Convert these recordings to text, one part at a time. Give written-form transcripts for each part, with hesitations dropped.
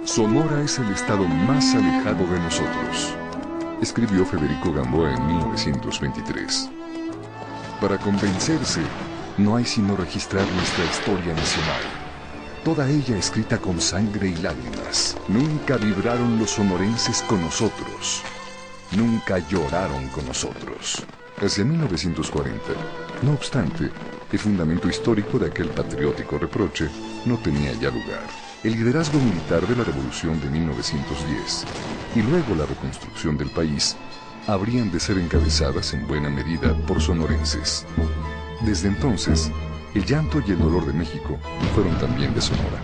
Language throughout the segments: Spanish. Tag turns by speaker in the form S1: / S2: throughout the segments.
S1: Sonora es el estado más alejado de nosotros, escribió Federico Gamboa en 1923. Para convencerse, no hay sino registrar nuestra historia nacional, toda ella escrita con sangre y lágrimas. Nunca vibraron los sonorenses con nosotros, nunca lloraron con nosotros. Hacia 1940, no obstante, el fundamento histórico de aquel patriótico reproche no tenía ya lugar. El liderazgo militar de la Revolución de 1910 y luego la reconstrucción del país habrían de ser encabezadas en buena medida por sonorenses. Desde entonces, el llanto y el dolor de México fueron también de Sonora,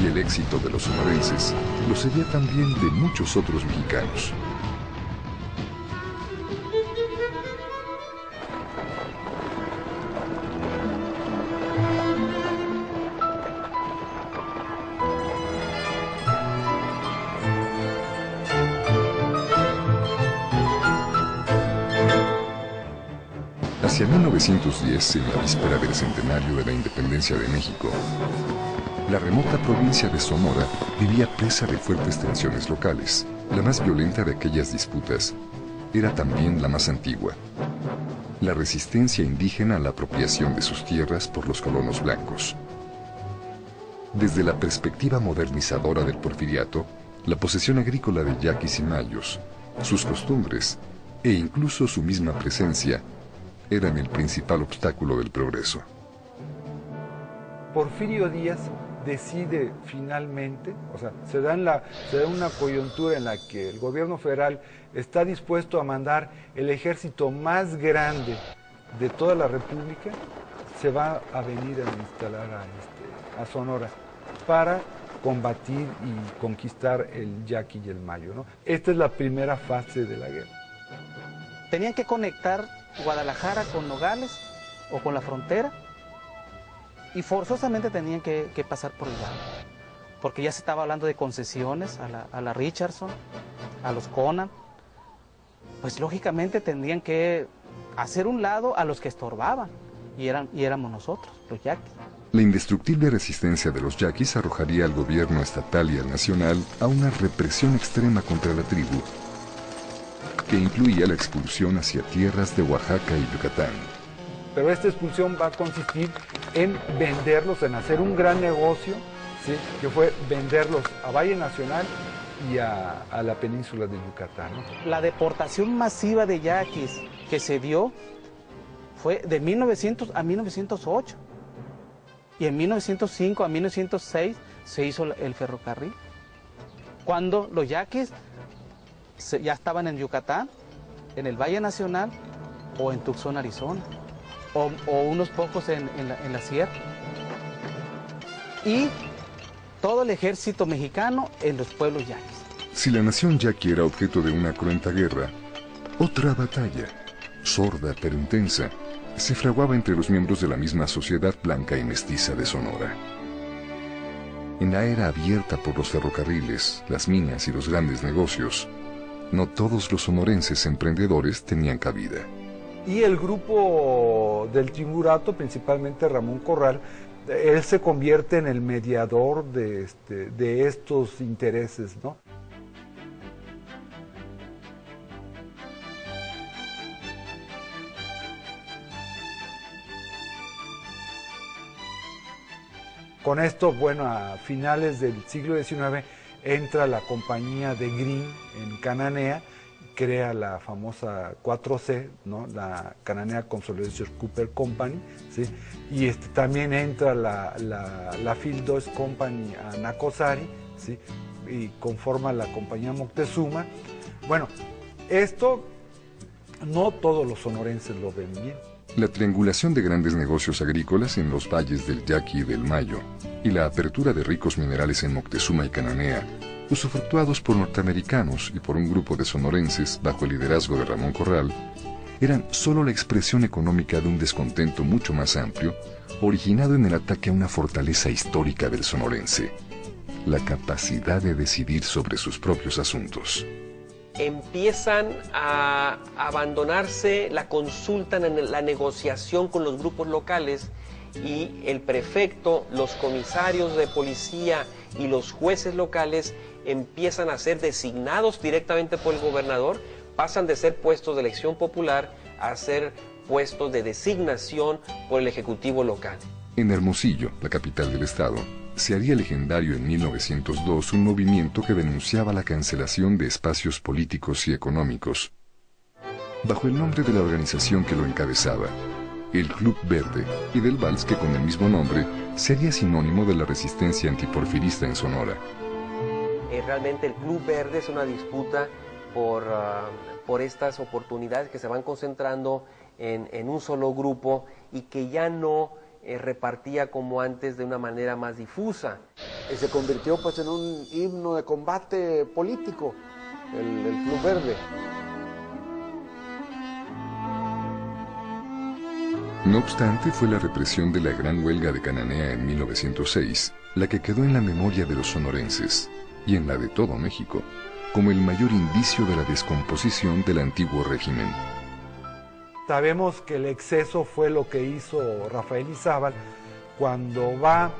S1: y el éxito de los sonorenses lo sería también de muchos otros mexicanos. Hacia 1910, en la víspera del centenario de la independencia de México, la remota provincia de Sonora vivía presa de fuertes tensiones locales. La más violenta de aquellas disputas era también la más antigua: la resistencia indígena a la apropiación de sus tierras por los colonos blancos. Desde la perspectiva modernizadora del porfiriato, la posesión agrícola de yaquis y mayos, sus costumbres e incluso su misma presencia eran el principal obstáculo del progreso.
S2: Porfirio Díaz decide finalmente, o sea, se da una coyuntura en la que el gobierno federal está dispuesto a mandar el ejército más grande de toda la República, se va a venir a instalar a Sonora para combatir y conquistar el yaqui y el mayo, ¿no? Esta es la primera fase de la guerra.
S3: Tenían que conectar Guadalajara con Nogales o con la frontera, y forzosamente tenían que pasar por el llano, porque ya se estaba hablando de concesiones a la Richardson, a los Conan. Pues lógicamente tendrían que hacer un lado a los que estorbaban, y éramos nosotros, los yaquis.
S1: La indestructible resistencia de los yaquis arrojaría al gobierno estatal y al nacional a una represión extrema contra la tribu, que incluía la expulsión hacia tierras de Oaxaca y Yucatán.
S2: Pero esta expulsión va a consistir en venderlos, en hacer un gran negocio, ¿sí?, que fue venderlos a Valle Nacional y a la península de Yucatán, ¿no?
S3: La deportación masiva de yaquis que se dio fue de 1900 a 1908, y en 1905 a 1906 se hizo el ferrocarril, cuando los yaquis ya estaban en Yucatán, en el Valle Nacional o en Tucson, Arizona, o unos pocos en la sierra. Y todo el ejército mexicano en los pueblos yaquis.
S1: Si la nación yaqui era objeto de una cruenta guerra, otra batalla, sorda pero intensa, se fraguaba entre los miembros de la misma sociedad blanca y mestiza de Sonora. En la era abierta por los ferrocarriles, las minas y los grandes negocios, no todos los sonorenses emprendedores tenían cabida.
S2: Y el grupo del Triunvirato, principalmente Ramón Corral, él se convierte en el mediador de estos intereses, ¿no? Con esto, bueno, a finales del siglo XIX entra la compañía de Green en Cananea, crea la famosa 4C, ¿no?, la Cananea Consolidated Cooper Company, ¿sí?, y también entra la Field Dodge Company a Nacosari, ¿sí?, y conforma la compañía Moctezuma. Bueno, esto no todos los sonorenses lo ven bien.
S1: La triangulación de grandes negocios agrícolas en los valles del Yaqui y del Mayo y la apertura de ricos minerales en Moctezuma y Cananea, usufructuados por norteamericanos y por un grupo de sonorenses bajo el liderazgo de Ramón Corral, eran solo la expresión económica de un descontento mucho más amplio, originado en el ataque a una fortaleza histórica del sonorense, la capacidad de decidir sobre sus propios asuntos.
S4: Empiezan a abandonarse la consulta, la negociación con los grupos locales, y el prefecto, los comisarios de policía y los jueces locales empiezan a ser designados directamente por el gobernador, pasan de ser puestos de elección popular a ser puestos de designación por el ejecutivo local.
S1: En Hermosillo, la capital del estado, se haría legendario en 1902 un movimiento que denunciaba la cancelación de espacios políticos y económicos. Bajo el nombre de la organización que lo encabezaba, el Club Verde, y del vals que con el mismo nombre sería sinónimo de la resistencia antiporfirista en Sonora.
S4: Realmente el Club Verde es una disputa por estas oportunidades que se van concentrando en un solo grupo y que ya no repartía como antes de una manera más difusa.
S5: Se convirtió pues en un himno de combate político, el Club Verde.
S1: No obstante, fue la represión de la Gran Huelga de Cananea en 1906 la que quedó en la memoria de los sonorenses, y en la de todo México, como el mayor indicio de la descomposición del antiguo régimen.
S2: Sabemos que el exceso fue lo que hizo Rafael Izábal cuando va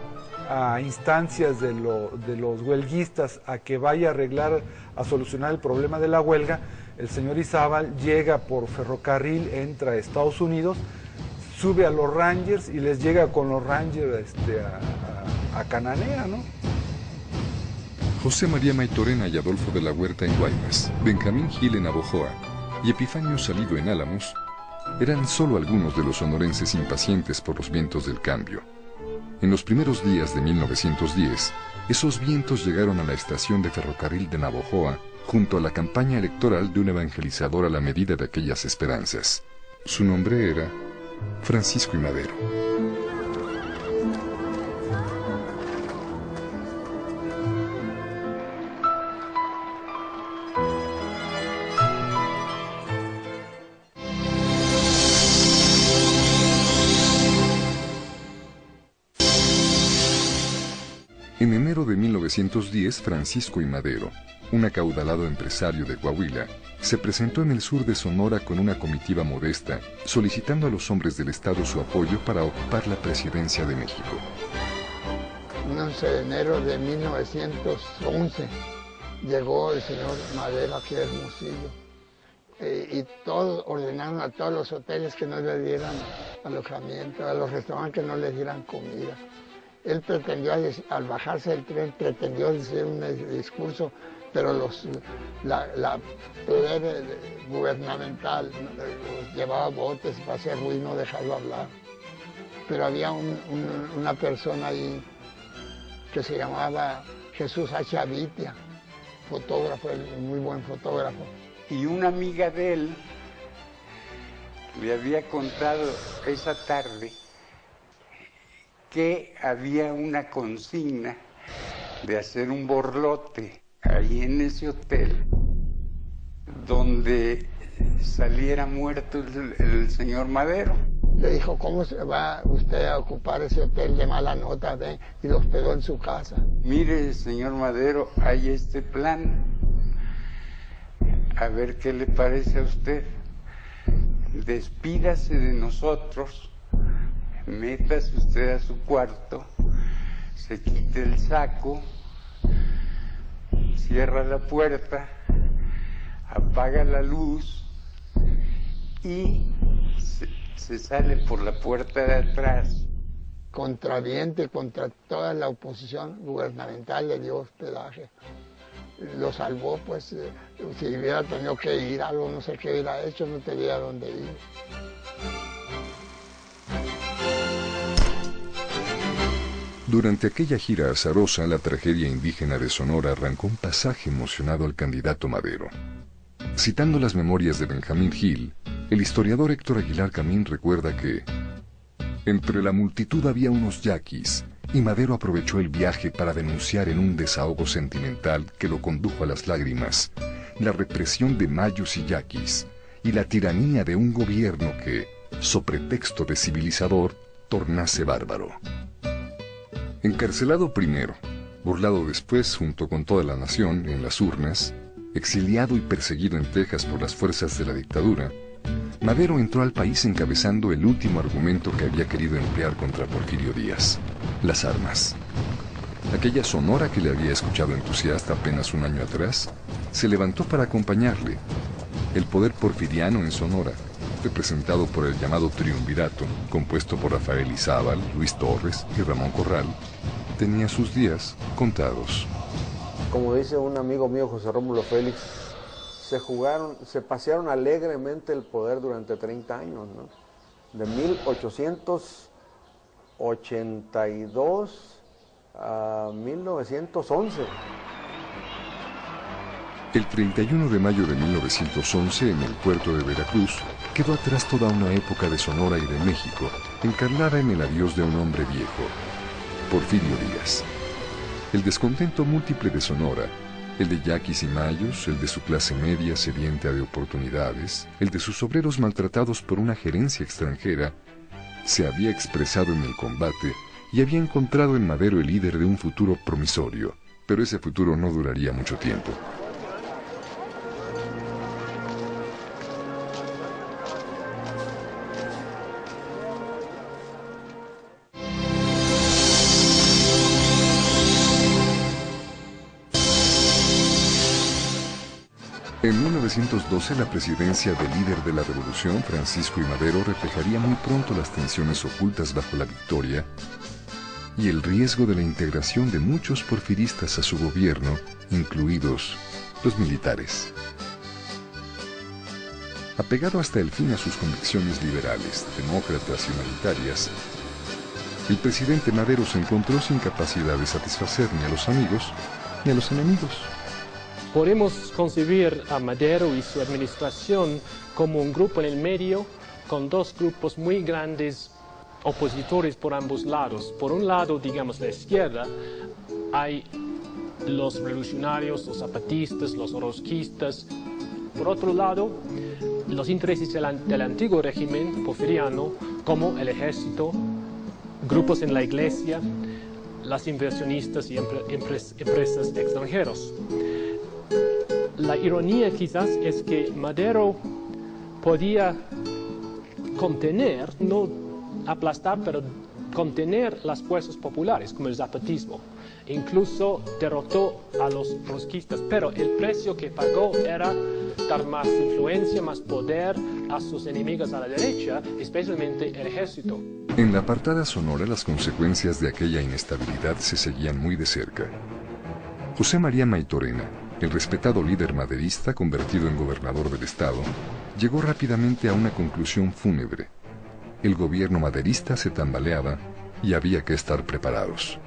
S2: a instancias de los huelguistas a que vaya a arreglar, a solucionar el problema de la huelga. El señor Izábal llega por ferrocarril, entra a Estados Unidos, sube a los Rangers y les llega con los Rangers a Cananea, ¿no?
S1: José María Maytorena y Adolfo de la Huerta en Guaymas, Benjamín Gil en Navojoa y Epifanio Salido en Álamos eran solo algunos de los sonorenses impacientes por los vientos del cambio. En los primeros días de 1910, esos vientos llegaron a la estación de ferrocarril de Navojoa junto a la campaña electoral de un evangelizador a la medida de aquellas esperanzas. Su nombre era Francisco I. Madero. En enero de 1910, Francisco I. Madero, un acaudalado empresario de Coahuila, se presentó en el sur de Sonora con una comitiva modesta, solicitando a los hombres del Estado su apoyo para ocupar la presidencia de México.
S6: Un 11 de enero de 1911 llegó el señor Madero aquí a Hermosillo y todos ordenaron a todos los hoteles que no le dieran alojamiento, a los restaurantes que no les dieran comida. Él pretendió, al bajarse del tren, pretendió decir un discurso, pero la poder gubernamental llevaba botes para hacer ruido y no dejarlo hablar. Pero había una persona ahí que se llamaba Jesús H. Avitia, fotógrafo, muy buen fotógrafo.
S7: Y una amiga de él le había contado esa tarde que había una consigna de hacer un borlote ahí en ese hotel donde saliera muerto el señor Madero.
S6: Le dijo, ¿cómo se va usted a ocupar ese hotel de mala nota? ¿Ve? Y lo hospedó en su casa.
S7: Mire, señor Madero, hay este plan. A ver qué le parece a usted. Despídase de nosotros. Métase usted a su cuarto, se quite el saco, cierra la puerta, apaga la luz y se sale por la puerta de atrás.
S6: Contra viento y contra toda la oposición gubernamental le dio hospedaje. Lo salvó, pues, si hubiera tenido que ir a algo, no sé qué hubiera hecho, no tenía dónde ir.
S1: Durante aquella gira azarosa, la tragedia indígena de Sonora arrancó un pasaje emocionado al candidato Madero. Citando las memorias de Benjamín Gil, el historiador Héctor Aguilar Camín recuerda que entre la multitud había unos yaquis, y Madero aprovechó el viaje para denunciar en un desahogo sentimental que lo condujo a las lágrimas, la represión de mayos y yaquis, y la tiranía de un gobierno que, so pretexto de civilizador, tornase bárbaro. Encarcelado primero, Burlado después, junto con toda la nación, en las urnas, exiliado y perseguido en Texas por las fuerzas de la dictadura, Madero entró al país encabezando el último argumento que había querido emplear contra Porfirio Díaz: las armas. Aquella Sonora que le había escuchado entusiasta apenas un año atrás, se levantó para acompañarle. El poder porfiriano en Sonora, representado por el llamado Triunvirato, compuesto por Rafael Izábal, Luis Torres y Ramón Corral, tenía sus días contados.
S5: Como dice un amigo mío, José Rómulo Félix, se pasearon alegremente el poder durante 30 años, ¿no? De 1882 a 1911.
S1: El 31 de mayo de 1911, en el puerto de Veracruz, quedó atrás toda una época de Sonora y de México, encarnada en el adiós de un hombre viejo, Porfirio Díaz. El descontento múltiple de Sonora, el de yaquis y mayos, el de su clase media sedienta de oportunidades, el de sus obreros maltratados por una gerencia extranjera, se había expresado en el combate y había encontrado en Madero el líder de un futuro promisorio, pero ese futuro no duraría mucho tiempo. En 1912, la presidencia del líder de la revolución, Francisco I. Madero, reflejaría muy pronto las tensiones ocultas bajo la victoria y el riesgo de la integración de muchos porfiristas a su gobierno, incluidos los militares. Apegado hasta el fin a sus convicciones liberales, demócratas y humanitarias, el presidente Madero se encontró sin capacidad de satisfacer ni a los amigos ni a los enemigos.
S8: Podemos concebir a Madero y su administración como un grupo en el medio, con dos grupos muy grandes opositores por ambos lados. Por un lado, digamos, la izquierda, hay los revolucionarios, los zapatistas, los orozquistas. Por otro lado, los intereses del antiguo régimen porfiriano, como el ejército, grupos en la iglesia, las inversionistas y empresas extranjeros. La ironía quizás es que Madero podía contener, no aplastar, pero contener las fuerzas populares, como el zapatismo. Incluso derrotó a los trotskistas, pero el precio que pagó era dar más influencia, más poder a sus enemigos a la derecha, especialmente el ejército.
S1: En la apartada Sonora, las consecuencias de aquella inestabilidad se seguían muy de cerca. José María Maytorena, el respetado líder maderista convertido en gobernador del estado, llegó rápidamente a una conclusión fúnebre. El gobierno maderista se tambaleaba y había que estar preparados.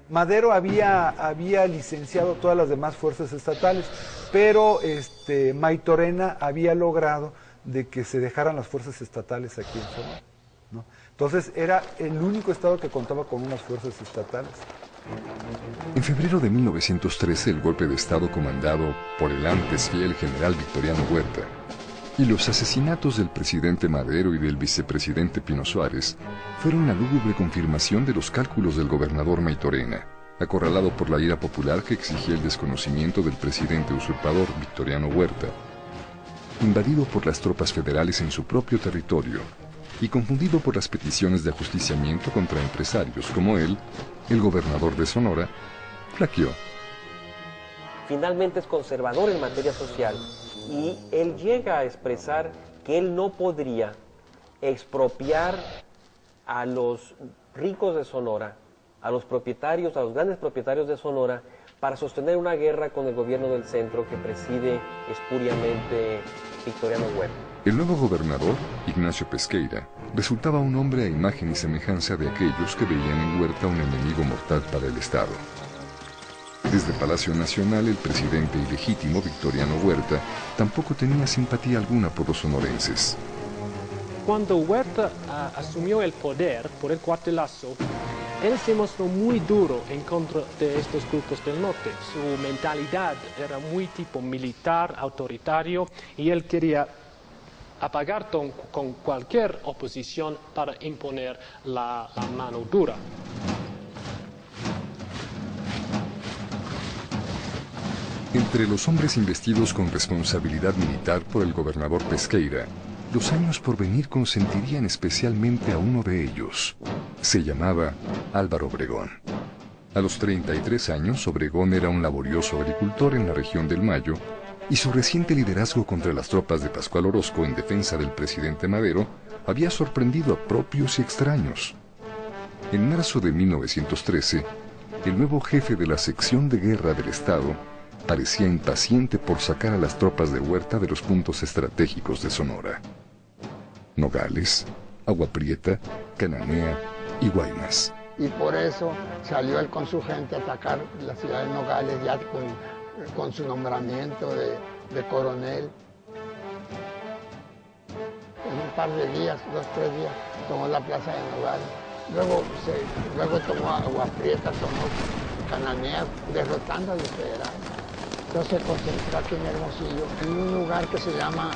S2: Madero había licenciado todas las demás fuerzas estatales, pero Maytorena había logrado de que se dejaran las fuerzas estatales aquí en Sonora, ¿no? Entonces era el único estado que contaba con unas fuerzas estatales.
S1: En febrero de 1913, el golpe de estado comandado por el antes fiel general Victoriano Huerta y los asesinatos del presidente Madero y del vicepresidente Pino Suárez fueron la lúgubre confirmación de los cálculos del gobernador Maytorena, acorralado por la ira popular que exigía el desconocimiento del presidente usurpador Victoriano Huerta, invadido por las tropas federales en su propio territorio y confundido por las peticiones de ajusticiamiento contra empresarios como él. El gobernador de Sonora flaqueó.
S4: Finalmente es conservador en materia social y él llega a expresar que él no podría expropiar a los ricos de Sonora, a los propietarios, a los grandes propietarios de Sonora, para sostener una guerra con el gobierno del centro que preside espuriamente Victoriano Huerta.
S1: El nuevo gobernador, Ignacio Pesqueira, resultaba un hombre a imagen y semejanza de aquellos que veían en Huerta un enemigo mortal para el Estado. Desde Palacio Nacional, el presidente ilegítimo Victoriano Huerta tampoco tenía simpatía alguna por los sonorenses.
S8: Cuando Huerta asumió el poder por el cuartelazo, él se mostró muy duro en contra de estos grupos del norte. Su mentalidad era muy tipo militar, autoritario, y él quería apagar con cualquier oposición para imponer la mano dura.
S1: Entre los hombres investidos con responsabilidad militar por el gobernador Pesqueira, los años por venir consentirían especialmente a uno de ellos. Se llamaba Álvaro Obregón. A los 33 años, Obregón era un laborioso agricultor en la región del Mayo, y su reciente liderazgo contra las tropas de Pascual Orozco en defensa del presidente Madero había sorprendido a propios y extraños. En marzo de 1913, el nuevo jefe de la sección de guerra del Estado parecía impaciente por sacar a las tropas de Huerta de los puntos estratégicos de Sonora: Nogales, Agua Prieta, Cananea y Guaymas.
S6: Y por eso salió él con su gente a atacar la ciudad de Nogales, ya con su nombramiento de coronel. En un par de días, 2 o 3 días, tomó la plaza de Nogales. Luego tomó Agua Prieta, tomó Cananea, derrotando a los federales. Entonces se concentró aquí en Hermosillo, en un lugar que se llama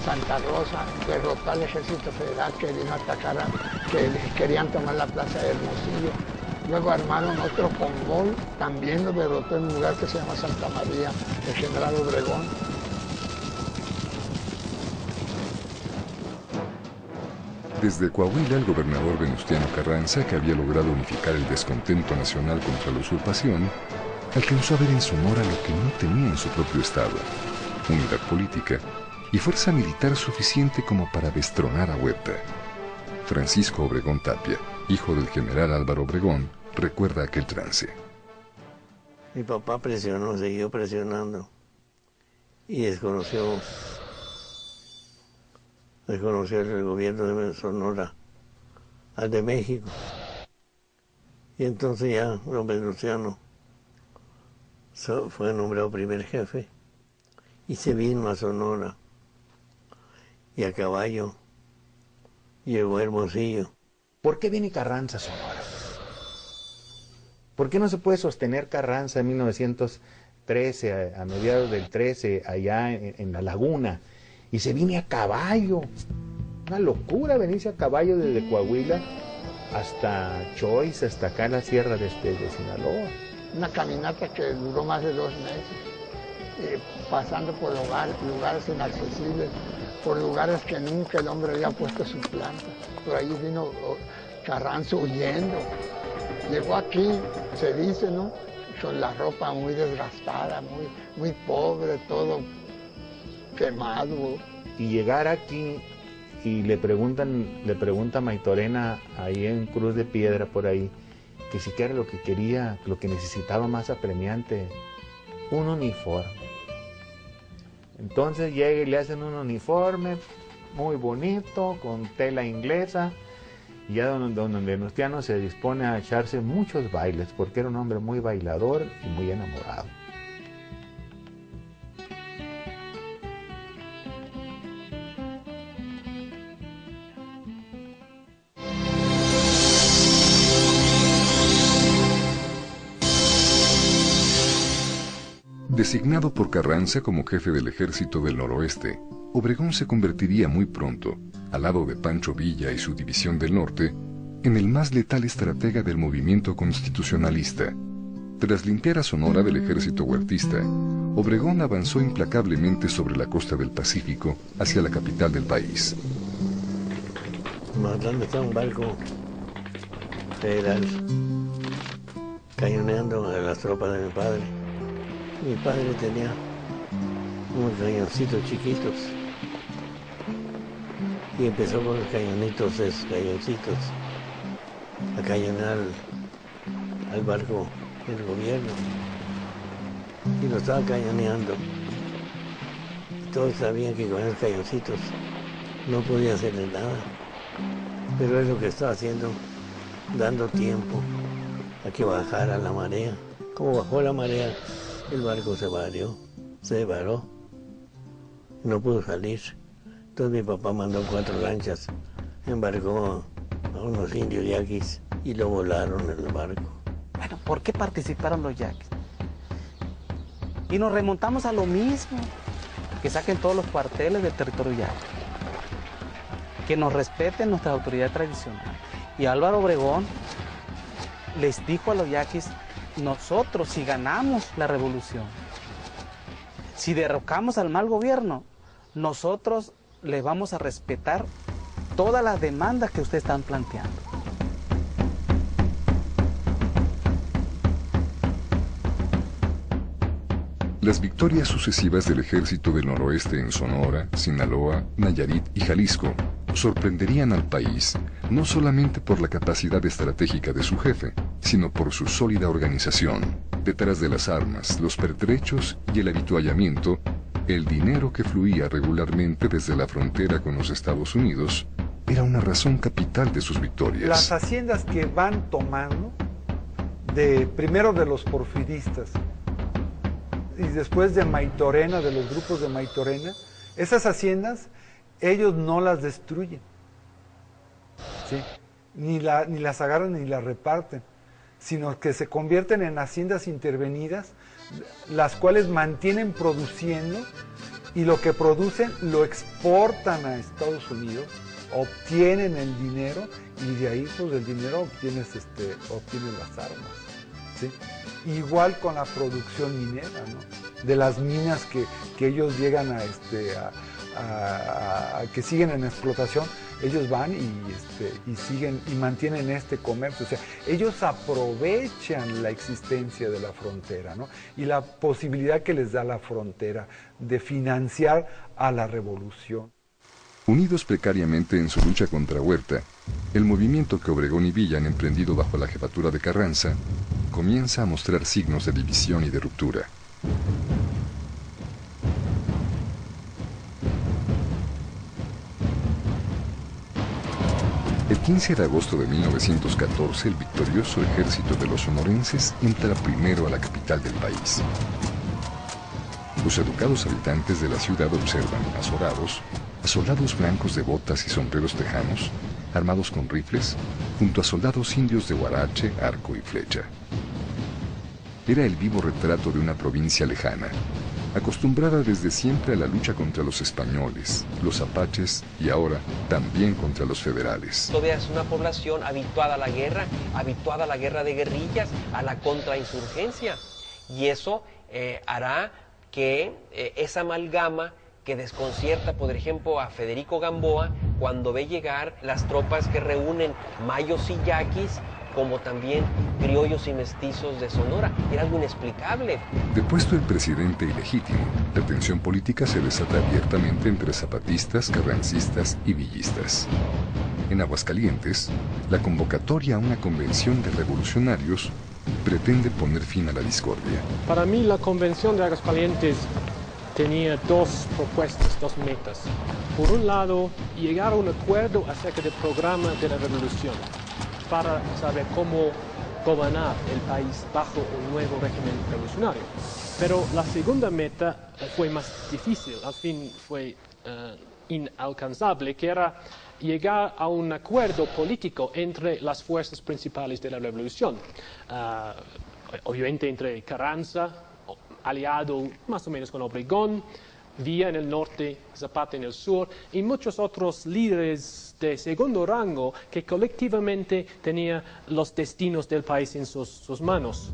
S6: Santa Rosa, derrotó al ejército federal que vino a atacar, que querían tomar la plaza de Hermosillo. Luego armaron otro convoy, también lo derrotó en un lugar que se llama Santa María, el general Obregón.
S1: Desde Coahuila, el gobernador Venustiano Carranza, que había logrado unificar el descontento nacional contra la usurpación, alcanzó a ver en Sonora lo que no tenía en su propio estado: unidad política y fuerza militar suficiente como para destronar a Huerta. Francisco Obregón Tapia, hijo del general Álvaro Obregón, recuerda aquel trance.
S9: Mi papá presionó, siguió presionando y desconoció el gobierno de Sonora al de México. Y entonces ya don Venustiano fue nombrado primer jefe y se vino a Sonora y a caballo llegó a Hermosillo.
S10: ¿Por qué viene Carranza a Sonora? ¿Por qué no se puede sostener Carranza en 1913, a mediados del 13, allá en la laguna? Y se viene a caballo. Una locura venirse a caballo desde Coahuila hasta Choix, hasta acá en la sierra de Sinaloa.
S6: Una caminata que duró más de 2 meses, pasando por lugares inaccesibles, por lugares que nunca el hombre había puesto su planta. Por ahí vino Carranza huyendo. Llegó aquí, se dice, ¿no?, con la ropa muy desgastada, muy pobre, todo quemado.
S10: Y llegar aquí y le pregunta a Maitorena ahí en Cruz de Piedra, por ahí, que si era lo que quería, lo que necesitaba más apremiante: un uniforme. Entonces llega y le hacen un uniforme muy bonito, con tela inglesa, y ya don Venustiano se dispone a echarse muchos bailes, porque era un hombre muy bailador y muy enamorado.
S1: Designado por Carranza como jefe del ejército del noroeste, Obregón se convertiría muy pronto, al lado de Pancho Villa y su división del norte, en el más letal estratega del movimiento constitucionalista. Tras limpiar a Sonora del ejército huertista, Obregón avanzó implacablemente sobre la costa del Pacífico hacia la capital del país.
S9: Matando está un barco federal, cañoneando a las tropas de mi padre. Mi padre tenía unos cañoncitos chiquitos y empezó con los cañonitos, esos cañoncitos, a cañonear al barco del gobierno. Y lo estaba cañoneando. Todos sabían que con esos cañoncitos no podía hacerle nada, pero es lo que estaba haciendo, dando tiempo a que bajara la marea. Como bajó la marea, el barco se varó, no pudo salir. Entonces mi papá mandó 4 lanchas, embarcó a unos indios yaquis y lo volaron en el barco.
S3: Bueno, ¿por qué participaron los yaquis? Y nos remontamos a lo mismo, que saquen todos los cuarteles del territorio yaqui, que nos respeten nuestra autoridad tradicional. Y Álvaro Obregón les dijo a los yaquis nosotros, si ganamos la revolución, si derrocamos al mal gobierno, nosotros le vamos a respetar todas las demandas que ustedes están planteando.
S1: Las victorias sucesivas del ejército del noroeste en Sonora, Sinaloa, Nayarit y Jalisco sorprenderían al país no solamente por la capacidad estratégica de su jefe, sino por su sólida organización. Detrás de las armas, los pertrechos y el avituallamiento, el dinero que fluía regularmente desde la frontera con los Estados Unidos era una razón capital de sus victorias.
S2: Las haciendas que van tomando, primero de los porfiristas y después de Maytorena, de los grupos de Maytorena, esas haciendas ellos no las destruyen, ¿sí? Ni las agarran ni las reparten, sino que se convierten en haciendas intervenidas, las cuales mantienen produciendo, y lo que producen lo exportan a Estados Unidos, obtienen el dinero, y de ahí pues del dinero obtienen las armas, ¿sí? Igual con la producción minera, ¿no? De las minas que ellos llegan a que siguen en explotación, ellos van y siguen y mantienen este comercio. O sea, ellos aprovechan la existencia de la frontera, ¿no? Y la posibilidad que les da la frontera de financiar a la revolución.
S1: Unidos precariamente en su lucha contra Huerta, el movimiento que Obregón y Villa han emprendido bajo la jefatura de Carranza comienza a mostrar signos de división y de ruptura. El 15 de agosto de 1914, el victorioso ejército de los sonorenses entra primero a la capital del país. Los educados habitantes de la ciudad observan, azorados, a soldados blancos de botas y sombreros tejanos, armados con rifles, junto a soldados indios de huarache, arco y flecha. Era el vivo retrato de una provincia lejana, acostumbrada desde siempre a la lucha contra los españoles, los apaches y ahora también contra los federales.
S4: Todavía es una población habituada a la guerra de guerrillas, a la contrainsurgencia, y eso hará que esa amalgama que desconcierta, por ejemplo, a Federico Gamboa cuando ve llegar las tropas que reúnen mayos y yaquis, como también criollos y mestizos de Sonora. Era algo inexplicable.
S1: Depuesto el presidente ilegítimo, la tensión política se desata abiertamente entre zapatistas, carrancistas y villistas. En Aguascalientes, la convocatoria a una convención de revolucionarios pretende poner fin a la discordia.
S8: Para mí, la convención de Aguascalientes tenía dos propuestas, dos metas. Por un lado, llegar a un acuerdo acerca del programa de la revolución, para saber cómo gobernar el país bajo un nuevo régimen revolucionario. Pero la segunda meta fue más difícil, al fin fue inalcanzable, que era llegar a un acuerdo político entre las fuerzas principales de la revolución. Obviamente entre Carranza, aliado más o menos con Obregón, Villa en el norte, Zapata en el sur, y muchos otros líderes de segundo rango que colectivamente tenían los destinos del país en sus manos.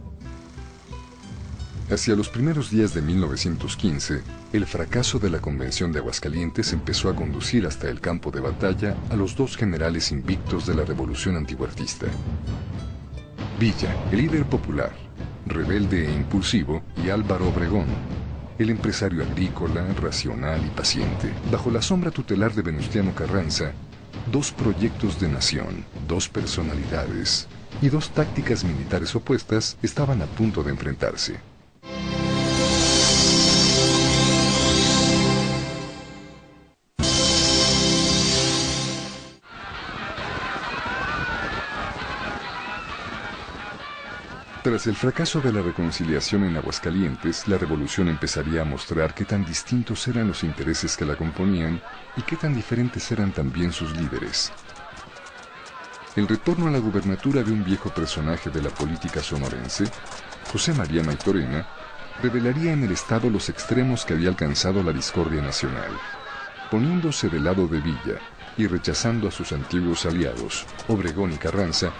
S1: Hacia los primeros días de 1915, el fracaso de la Convención de Aguascalientes empezó a conducir hasta el campo de batalla a los dos generales invictos de la revolución antihuertista. Villa, el líder popular, rebelde e impulsivo, y Álvaro Obregón, el empresario agrícola, racional y paciente. Bajo la sombra tutelar de Venustiano Carranza, dos proyectos de nación, dos personalidades y dos tácticas militares opuestas estaban a punto de enfrentarse. Tras el fracaso de la reconciliación en Aguascalientes, la revolución empezaría a mostrar qué tan distintos eran los intereses que la componían y qué tan diferentes eran también sus líderes. El retorno a la gubernatura de un viejo personaje de la política sonorense, José María Maytorena, revelaría en el Estado los extremos que había alcanzado la discordia nacional. Poniéndose del lado de Villa y rechazando a sus antiguos aliados, Obregón y Carranza,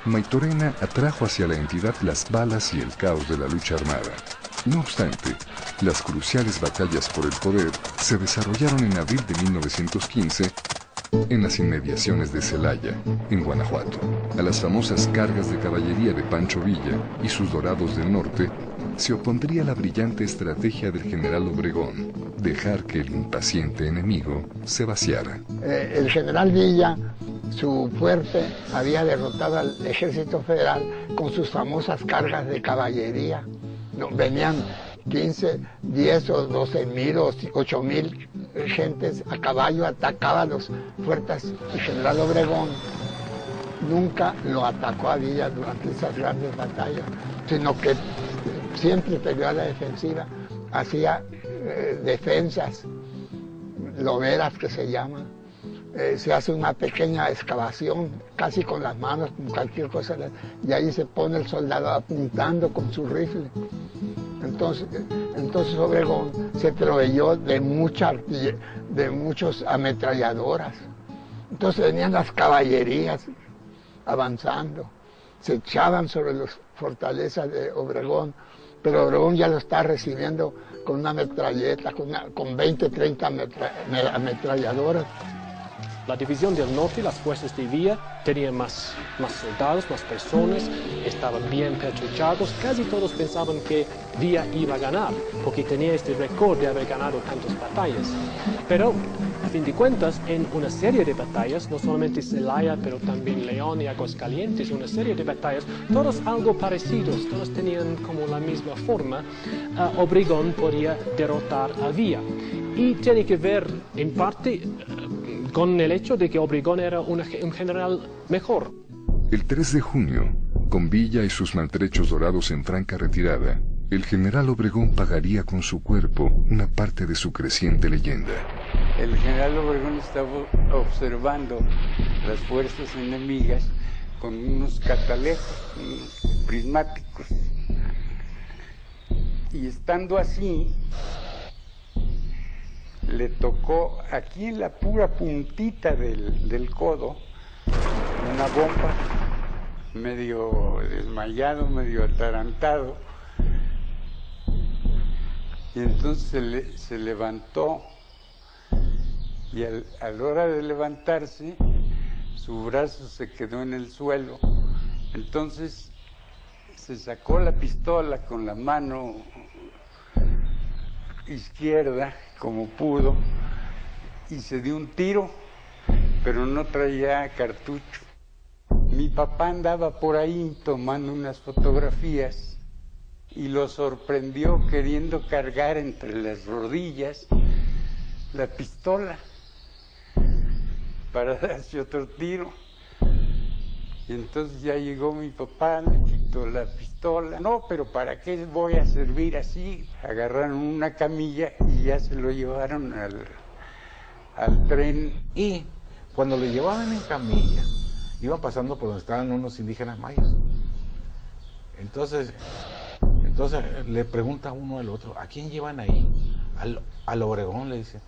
S1: Maytorena atrajo hacia la entidad las balas y el caos de la lucha armada. No obstante, las cruciales batallas por el poder se desarrollaron en abril de 1915 en las inmediaciones de Celaya, en Guanajuato. A las famosas cargas de caballería de Pancho Villa y sus Dorados del Norte se opondría la brillante estrategia del general Obregón, dejar que el impaciente enemigo se vaciara.
S6: El general Villa, su fuerte, había derrotado al ejército federal con sus famosas cargas de caballería. Venían 15, 10 o 12 mil o 8 mil gentes a caballo, atacaban los fuertes. El general Obregón nunca lo atacó a Villa durante esas grandes batallas, sino que siempre peleó a la defensiva, hacía defensas, loberas que se llaman. Se hace una pequeña excavación, casi con las manos, con cualquier cosa, y ahí se pone el soldado apuntando con su rifle. Entonces Obregón se proveyó de muchas ametralladoras. Entonces venían las caballerías avanzando, se echaban sobre las fortalezas de Obregón, pero Obregón ya lo está recibiendo con una metralleta, con 20, 30 ametralladoras.
S8: La división del norte, las fuerzas de Villa, tenían más soldados, más personas, estaban bien pertrechados. Casi todos pensaban que Villa iba a ganar, porque tenía este récord de haber ganado tantas batallas. Pero, a fin de cuentas, en una serie de batallas, no solamente Celaya, pero también León y Aguascalientes, una serie de batallas, todos algo parecidos, todos tenían como la misma forma, Obregón podía derrotar a Villa. Y tiene que ver, en parte, con el hecho de que Obregón era un general mejor.
S1: El 3 de junio, con Villa y sus maltrechos dorados en franca retirada, el general Obregón pagaría con su cuerpo una parte de su creciente leyenda.
S7: El general Obregón estaba observando las fuerzas enemigas con unos catalejos, unos prismáticos. Y estando así, le tocó aquí en la pura puntita del codo una bomba, medio desmayado, medio atarantado, y entonces se levantó, y a la hora de levantarse su brazo se quedó en el suelo. Entonces se sacó la pistola con la mano izquierda como pudo y se dio un tiro, pero no traía cartucho. Mi papá andaba por ahí tomando unas fotografías y lo sorprendió queriendo cargar entre las rodillas la pistola para darse otro tiro. Y entonces ya llegó mi papá, le quitó la pistola. No, pero ¿para qué voy a servir así? Agarraron una camilla y ya se lo llevaron al tren.
S10: Y cuando lo llevaban en camilla, iban pasando por donde estaban unos indígenas mayas. Entonces le pregunta uno al otro, ¿a quién llevan ahí? Al Obregón, le dicen.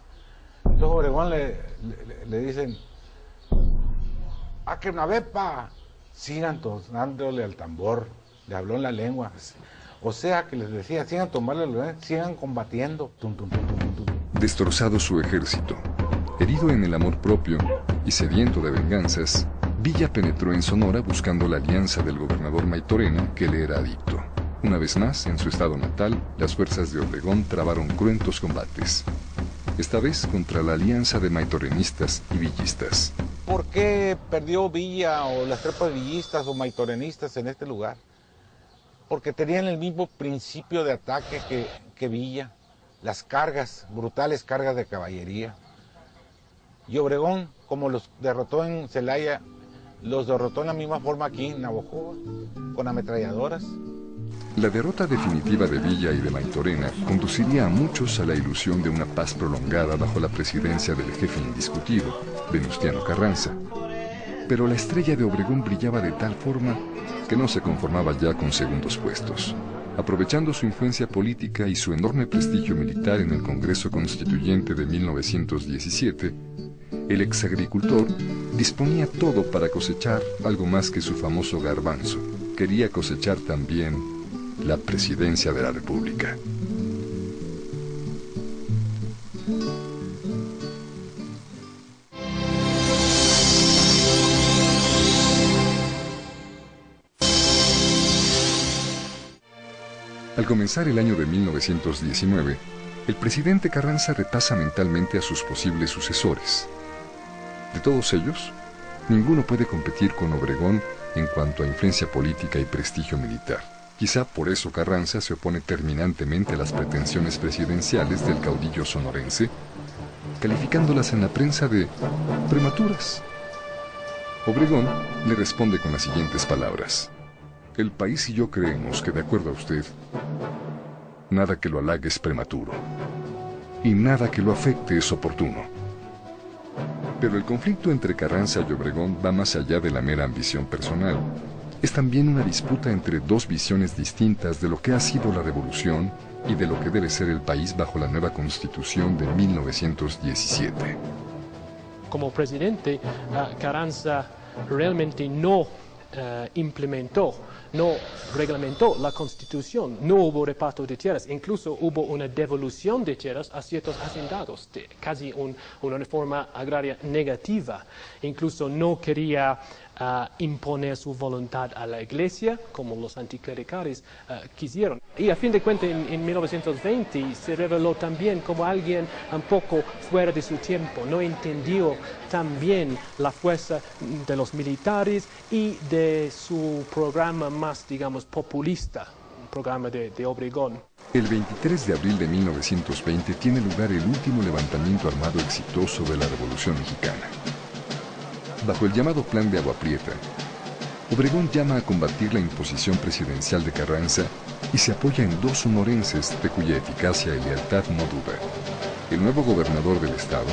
S10: Entonces Obregón le dicen, ¡a que una vepa! Sigan dándole al tambor, le habló en la lengua. O sea que les decía, sigan tomándole, sigan combatiendo. Tum, tum, tum, tum, tum.
S1: Destrozado su ejército, herido en el amor propio y sediento de venganzas, Villa penetró en Sonora buscando la alianza del gobernador Maytorena, que le era adicto. Una vez más, en su estado natal, las fuerzas de Obregón trabaron cruentos combates. Esta vez contra la alianza de maitorenistas y villistas.
S10: ¿Por qué perdió Villa o las tropas villistas o maitorenistas en este lugar? Porque tenían el mismo principio de ataque que Villa, las cargas, brutales cargas de caballería. Y Obregón, como los derrotó en Celaya, los derrotó en la misma forma aquí en Navojoa, con ametralladoras.
S1: La derrota definitiva de Villa y de Maytorena conduciría a muchos a la ilusión de una paz prolongada bajo la presidencia del jefe indiscutido, Venustiano Carranza. Pero la estrella de Obregón brillaba de tal forma que no se conformaba ya con segundos puestos. Aprovechando su influencia política y su enorme prestigio militar en el Congreso Constituyente de 1917, el exagricultor disponía todo para cosechar algo más que su famoso garbanzo. Quería cosechar también la presidencia de la República. Al comenzar el año de 1919, el presidente Carranza repasa mentalmente a sus posibles sucesores. De todos ellos, ninguno puede competir con Obregón en cuanto a influencia política y prestigio militar. Quizá por eso Carranza se opone terminantemente a las pretensiones presidenciales del caudillo sonorense, calificándolas en la prensa de prematuras. Obregón le responde con las siguientes palabras: el país y yo creemos que, de acuerdo a usted, nada que lo halague es prematuro, y nada que lo afecte es oportuno. Pero el conflicto entre Carranza y Obregón va más allá de la mera ambición personal. Es también una disputa entre dos visiones distintas de lo que ha sido la revolución y de lo que debe ser el país bajo la nueva Constitución de 1917.
S8: Como presidente, Carranza realmente no implementó, no reglamentó la Constitución, no hubo reparto de tierras, incluso hubo una devolución de tierras a ciertos hacendados, casi una reforma agraria negativa. Incluso no quería imponer su voluntad a la Iglesia, como los anticlericales quisieron. Y a fin de cuentas, en 1920 se reveló también como alguien un poco fuera de su tiempo, no entendió también la fuerza de los militares y de su programa más, digamos, populista, un programa de Obregón.
S1: El 23 de abril de 1920 tiene lugar el último levantamiento armado exitoso de la Revolución Mexicana. Bajo el llamado Plan de Agua Prieta, Obregón llama a combatir la imposición presidencial de Carranza y se apoya en dos sonorenses de cuya eficacia y lealtad no duda: el nuevo gobernador del estado,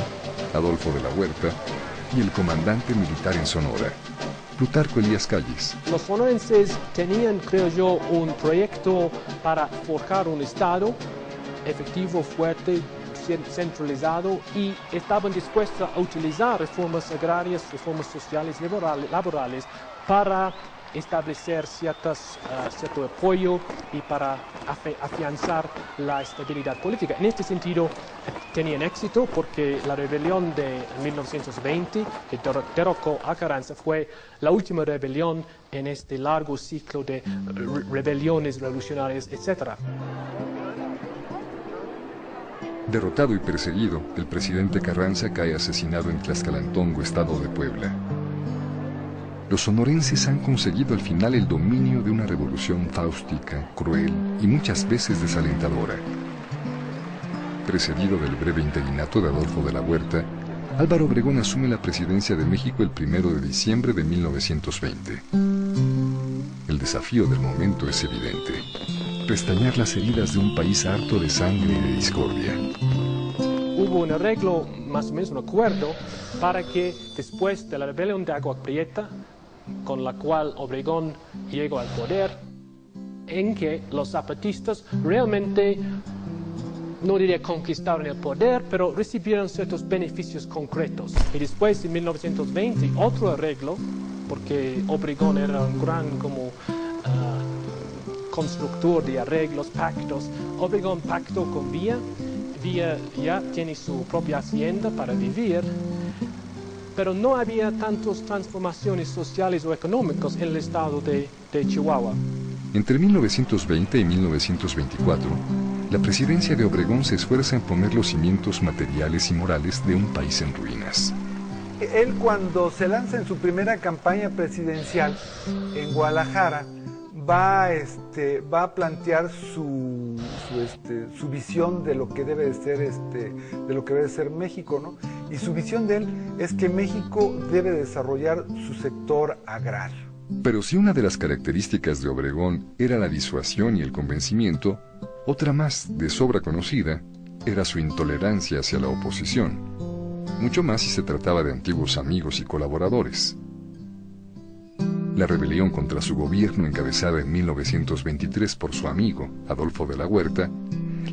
S1: Adolfo de la Huerta, y el comandante militar en Sonora, Plutarco Elías Calles.
S8: Los sonorenses tenían, creo yo, un proyecto para forjar un estado efectivo, fuerte, centralizado, y estaban dispuestos a utilizar reformas agrarias, reformas sociales y laborales para establecer cierto apoyo y para afianzar la estabilidad política. En este sentido, tenían éxito porque la rebelión de 1920, que derrocó a Carranza, fue la última rebelión en este largo ciclo de rebeliones revolucionarias, etc.
S1: Derrotado y perseguido, el presidente Carranza cae asesinado en Tlaxcalantongo, estado de Puebla. Los sonorenses han conseguido al final el dominio de una revolución fáustica, cruel y muchas veces desalentadora. Precedido del breve interinato de Adolfo de la Huerta, Álvaro Obregón asume la presidencia de México el 1 de diciembre de 1920. El desafío del momento es evidente: restañar las heridas de un país harto de sangre y de discordia.
S8: Hubo un arreglo, más o menos un acuerdo, para que después de la rebelión de Agua Prieta, con la cual Obregón llegó al poder, en que los zapatistas realmente, no diría conquistaron el poder, pero recibieron ciertos beneficios concretos. Y después, en 1920, otro arreglo, porque Obregón era un gran constructor de arreglos, pactos. Obregón pactó con Villa. Villa ya tiene su propia hacienda para vivir, pero no había tantas transformaciones sociales o económicas en el estado de Chihuahua.
S1: Entre 1920 y 1924, la presidencia de Obregón se esfuerza en poner los cimientos materiales y morales de un país en ruinas.
S2: Él, cuando se lanza en su primera campaña presidencial en Guadalajara, va a plantear su visión de lo que debe de ser México, ¿no? Y su visión de él es que México debe desarrollar su sector agrario.
S1: Pero si una de las características de Obregón era la disuasión y el convencimiento, otra más de sobra conocida era su intolerancia hacia la oposición, mucho más si se trataba de antiguos amigos y colaboradores. La rebelión contra su gobierno, encabezada en 1923 por su amigo, Adolfo de la Huerta,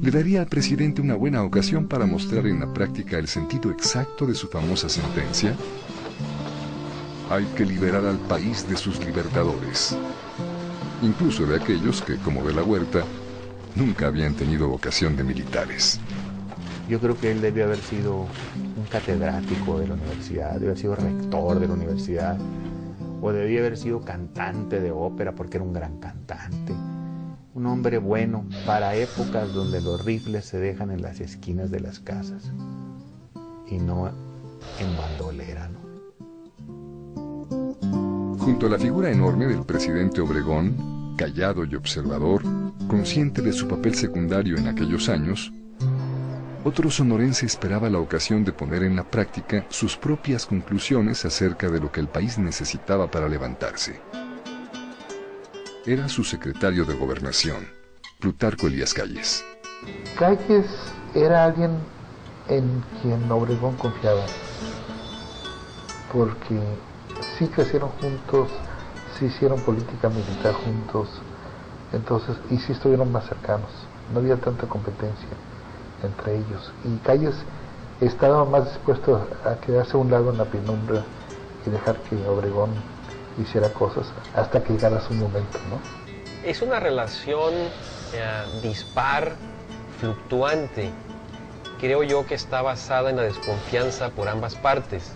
S1: le daría al presidente una buena ocasión para mostrar en la práctica el sentido exacto de su famosa sentencia: Hay que liberar al país de sus libertadores, incluso de aquellos que, como de la Huerta, nunca habían tenido vocación de militares.
S10: Yo creo que él debió haber sido un catedrático de la universidad, debió haber sido rector de la universidad, o debía haber sido cantante de ópera porque era un gran cantante. Un hombre bueno para épocas donde los rifles se dejan en las esquinas de las casas y no en bandolera, ¿no?
S1: Junto a la figura enorme del presidente Obregón, callado y observador, consciente de su papel secundario en aquellos años, otro sonorense esperaba la ocasión de poner en la práctica sus propias conclusiones acerca de lo que el país necesitaba para levantarse. Era su secretario de Gobernación, Plutarco Elías Calles.
S11: Calles era alguien en quien Obregón confiaba, porque sí crecieron juntos, sí hicieron política militar juntos, entonces, y sí estuvieron más cercanos, no había tanta competencia entre ellos, y Calles estaba más dispuesto a quedarse a un lado en la penumbra y dejar que Obregón hiciera cosas hasta que llegara su momento, ¿no?
S4: Es una relación dispar, fluctuante. Creo yo que está basada en la desconfianza por ambas partes.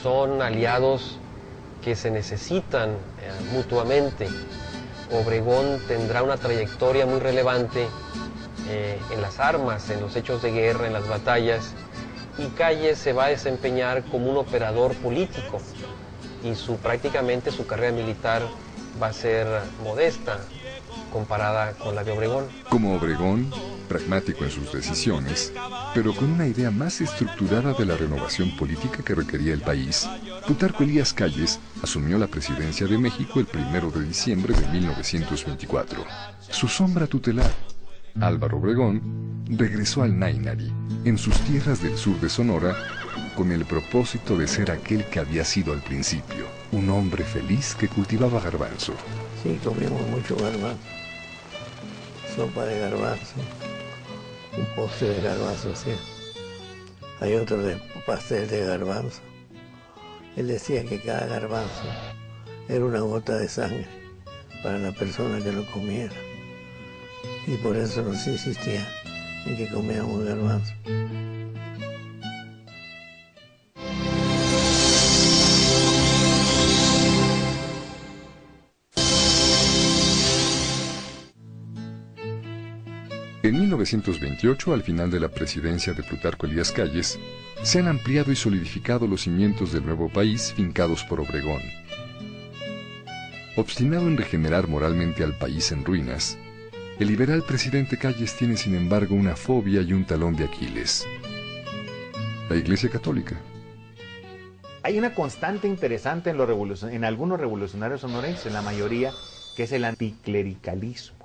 S4: Son aliados que se necesitan mutuamente. Obregón tendrá una trayectoria muy relevante en las armas, en los hechos de guerra, en las batallas, y Calles se va a desempeñar como un operador político, y prácticamente su carrera militar va a ser modesta comparada con la de Obregón.
S1: Como Obregón, pragmático en sus decisiones, pero con una idea más estructurada de la renovación política que requería el país, Plutarco Elías Calles asumió la presidencia de México el 1 de diciembre de 1924. Su sombra tutelar, Álvaro Obregón, regresó al Nainari, en sus tierras del sur de Sonora, con el propósito de ser aquel que había sido al principio, un hombre feliz que cultivaba garbanzo.
S9: Sí, comimos mucho garbanzo, sopa de garbanzo, un postre de garbanzo, sí. Hay otro de pastel de garbanzo. Él decía que cada garbanzo era una gota de sangre para la persona que lo comiera. Y por eso nos insistía en que comíamos garbanzo.
S1: En 1928, al final de la presidencia de Plutarco Elías Calles, se han ampliado y solidificado los cimientos del nuevo país fincados por Obregón. Obstinado en regenerar moralmente al país en ruinas, el liberal presidente Calles tiene sin embargo una fobia y un talón de Aquiles: la Iglesia Católica.
S10: Hay una constante interesante en algunos revolucionarios sonorenses, en la mayoría, que es el anticlericalismo.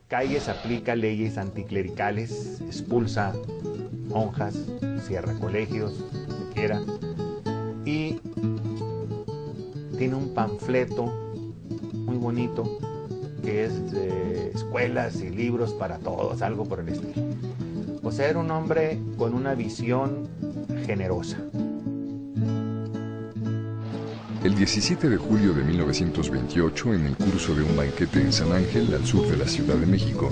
S10: Calles aplica leyes anticlericales, expulsa monjas, cierra colegios, lo que quiera, y tiene un panfleto muy bonito que es de escuelas y libros para todos, algo por el estilo. O sea, era un hombre con una visión generosa.
S1: El 17 de julio de 1928, en el curso de un banquete en San Ángel, al sur de la Ciudad de México,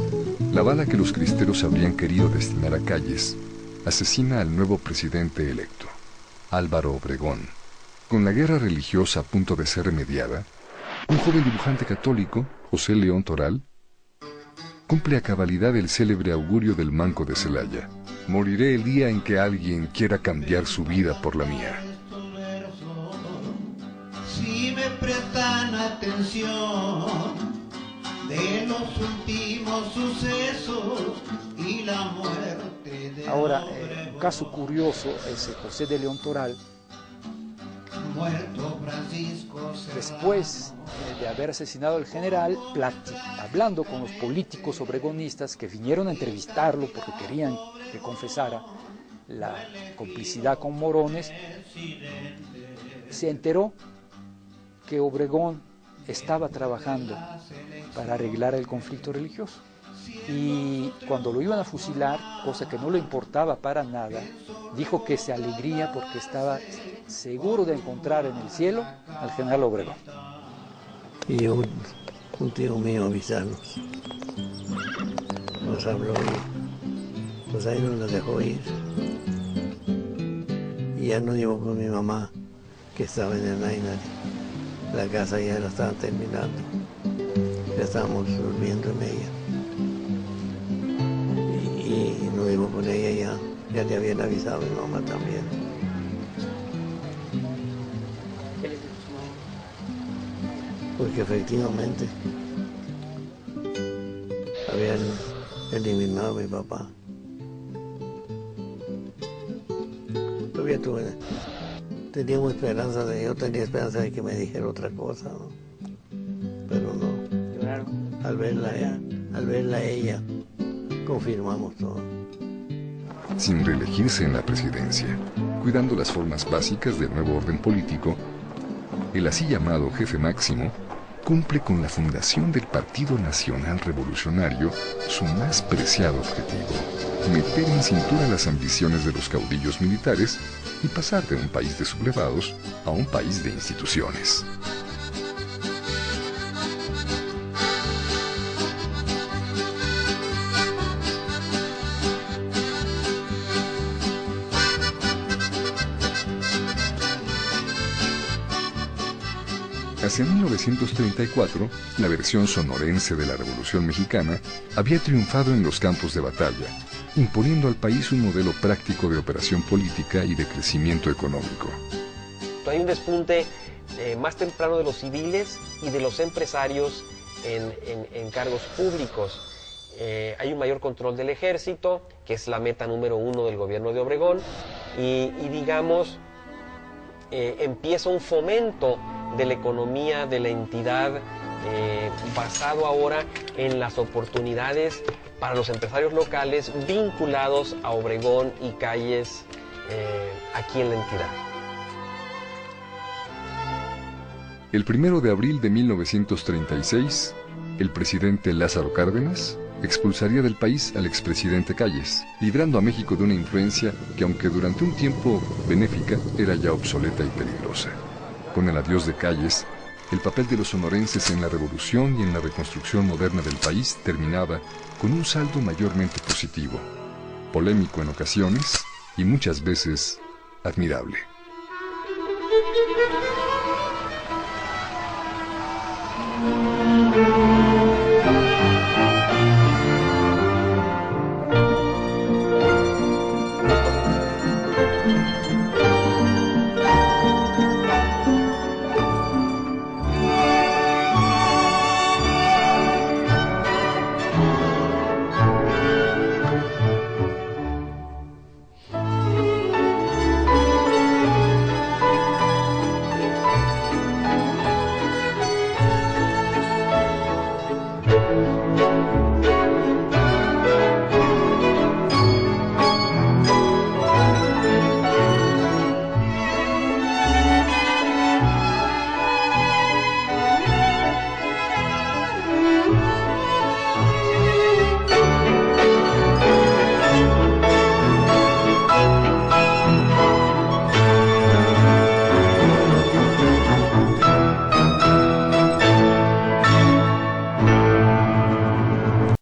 S1: la bala que los cristeros habrían querido destinar a Calles asesina al nuevo presidente electo, Álvaro Obregón. Con la guerra religiosa a punto de ser remediada, un joven dibujante católico, José León Toral, cumple a cabalidad el célebre augurio del Manco de Celaya: moriré el día en que alguien quiera cambiar su vida por la mía.
S12: Si me prestan atención de los últimos sucesos y la muerte de
S13: Ahora, un caso curioso es José de León Toral.
S12: Muerto Francisco
S13: Después de haber asesinado al general, hablando con los políticos obregonistas que vinieron a entrevistarlo porque querían que confesara la complicidad con Morones, se enteró que Obregón estaba trabajando para arreglar el conflicto religioso. Y cuando lo iban a fusilar, cosa que no le importaba para nada, dijo que se alegría porque estaba seguro de encontrar en el cielo al general Obregón.
S9: Y un tío mío avisarnos. Nos habló y pues ahí nos dejó ir. Y ya nos llevó con mi mamá, que estaba en el Nainari. La casa ya la estaban terminando. Ya estábamos durmiendo en ella. Y nos llevó con ella ya le habían avisado a mi mamá también.
S3: ¿Qué les dijo su mamá?
S9: Porque efectivamente habían eliminado a mi papá. Todavía teníamos esperanza yo tenía esperanza de que me dijera otra cosa, ¿no? Pero no.
S3: Lloraron.
S9: Al verla a ella, confirmamos todo.
S1: Sin reelegirse en la presidencia, cuidando las formas básicas del nuevo orden político, el así llamado jefe máximo cumple con la fundación del Partido Nacional Revolucionario su más preciado objetivo: meter en cintura las ambiciones de los caudillos militares y pasar de un país de sublevados a un país de instituciones. Hacia 1934, la versión sonorense de la Revolución Mexicana había triunfado en los campos de batalla, imponiendo al país un modelo práctico de operación política y de crecimiento económico.
S4: Hay un despunte más temprano de los civiles y de los empresarios en cargos públicos. Hay un mayor control del ejército, que es la meta número 1 del gobierno de Obregón, y digamos, empieza un fomento de la economía de la entidad basado ahora en las oportunidades para los empresarios locales vinculados a Obregón y Calles aquí en la entidad.
S1: El 1 de abril de 1936, el presidente Lázaro Cárdenas expulsaría del país al expresidente Calles, librando a México de una influencia que, aunque durante un tiempo benéfica, era ya obsoleta y peligrosa. Con el adiós de Calles, el papel de los sonorenses en la revolución y en la reconstrucción moderna del país terminaba con un saldo mayormente positivo, polémico en ocasiones y muchas veces admirable.